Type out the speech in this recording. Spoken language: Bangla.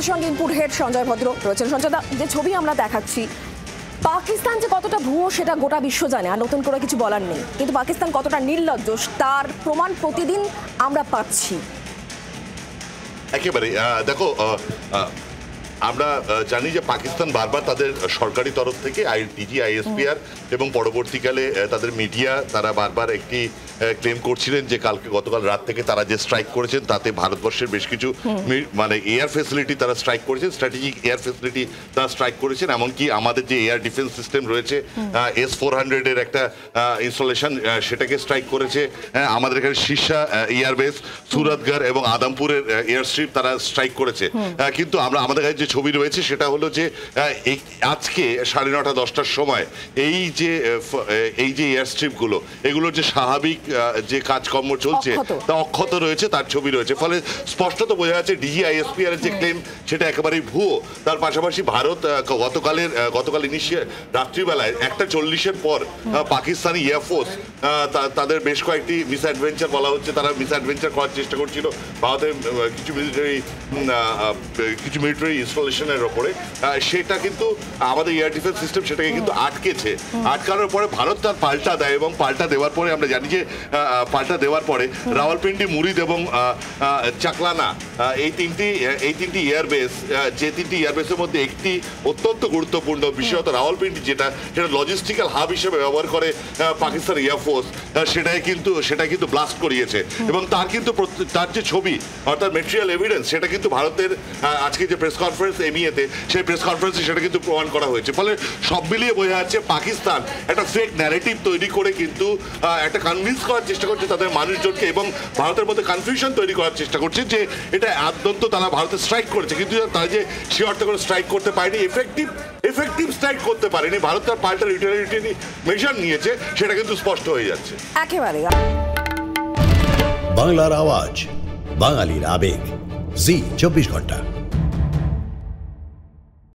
সঙ্গে ইনপুট হেড সঞ্জয় ভদ্র রয়েছেন। সঞ্জয় দা, যে ছবি আমরা দেখাচ্ছি, পাকিস্তান যে কতটা ভুয়ো সেটা গোটা বিশ্ব জানে, আর নতুন করে কিছু বলার নেই। কিন্তু পাকিস্তান কতটা নির্লজ্জ তার প্রমাণ প্রতিদিন আমরা পাচ্ছি। একেবারে দেখো, আমরা জানি যে পাকিস্তান বারবার তাদের সরকারি তরফ থেকে ডিজি, আইএসপিআর এবং পরবর্তীকালে তাদের মিডিয়া তারা বারবার একটি ক্লেম করছিলেন যে গতকাল রাত থেকে তারা যে স্ট্রাইক করেছেন তাতে ভারতবর্ষের বেশ কিছু মানে এয়ার ফেসিলিটি তারা স্ট্রাইক করেছেন, স্ট্র্যাটেজিক এয়ার ফেসিলিটি তারা স্ট্রাইক করেছেন। এমনকি আমাদের যে এয়ার ডিফেন্স সিস্টেম রয়েছে S-400 এর একটা ইনস্টলেশন, সেটাকে স্ট্রাইক করেছে। আমাদের এখানে শীর্ষা এয়ারবেস, সুরতগড় এবং আদমপুরের এয়ার স্ট্রিপ তারা স্ট্রাইক করেছে। কিন্তু আমাদের কাছে যে ছবি রয়েছে সেটা হলো যে আজকে 9:30-10টার সময় এই যে এয়ার স্ট্রিপগুলো, এগুলোর যে স্বাভাবিক যে কাজকর্ম চলছে তা অক্ষত রয়েছে, তার ছবি রয়েছে। ফলে স্পষ্টত বোঝা যাচ্ছে DGISPR এর যে ক্লেম সেটা একেবারেই ভুয়ো। তার পাশাপাশি ভারত গতকাল রাত্রিবেলায় 1:40-এর পর পাকিস্তানি এয়ারফোর্স তাদের বেশ কয়েকটি মিসঅ্যাডভেঞ্চার বলা হচ্ছে, তারা মিসঅ্যাডভেঞ্চার করার চেষ্টা করছিল ভারতের কিছু মিলিটারি ইনস্টলেশনের ওপরে। সেটা কিন্তু আমাদের এয়ার ডিফেন্স সিস্টেম সেটাকে কিন্তু আটকেছে। আটকানোর পরে ভারত তার পাল্টা দেয়, এবং পাল্টা দেওয়ার পরে আমরা জানি যে রাওয়ালপিন্ডি, মুরিদ এবং চাকলানা এই তিনটি এয়ারবেস, যে তিনটি এয়ারবেসের মধ্যে একটি অত্যন্ত গুরুত্বপূর্ণ, বিশেষত রাওয়ালপিন্ডি সেটা লজিস্টিক্যাল হাব হিসেবে ব্যবহার করে পাকিস্তান এয়ারফোর্স, সেটা কিন্তু ব্লাস্ট করিয়েছে। এবং তার যে ছবি অর্থাৎ মেটেরিয়াল এভিডেন্স সেটা কিন্তু ভারতের আজকে যে প্রেস কনফারেন্স এমইএতে, সেই প্রেস কনফারেন্সে সেটা কিন্তু প্রমাণ করা হয়েছে। ফলে সব মিলিয়ে বোঝা যাচ্ছে পাকিস্তান একটা ফেক ন্যারেটিভ তৈরি করে কিন্তু একটা কনভিন্স করার চেষ্টা করছে তাদের মানুষজনকে, এবং ভারতের মধ্যে কনফিউশন তৈরি করার চেষ্টা করছে যে এটা আদন্ত তারা ভারতে স্ট্রাইক করেছে, কিন্তু তারা যে সে অর্থে করে স্ট্রাইক করতে পারেনি, এফেক্টিভ স্ট্রাইক করতে পারেনি। ভারত তার পাল্টা রিটালিয়েটরি মেজার নিয়েছে, সেটা কিন্তু স্পষ্ট হয়ে যাচ্ছে। একেবারে বাংলার আওয়াজ, বাঙালির আবেগ, জি 24 ঘন্টা।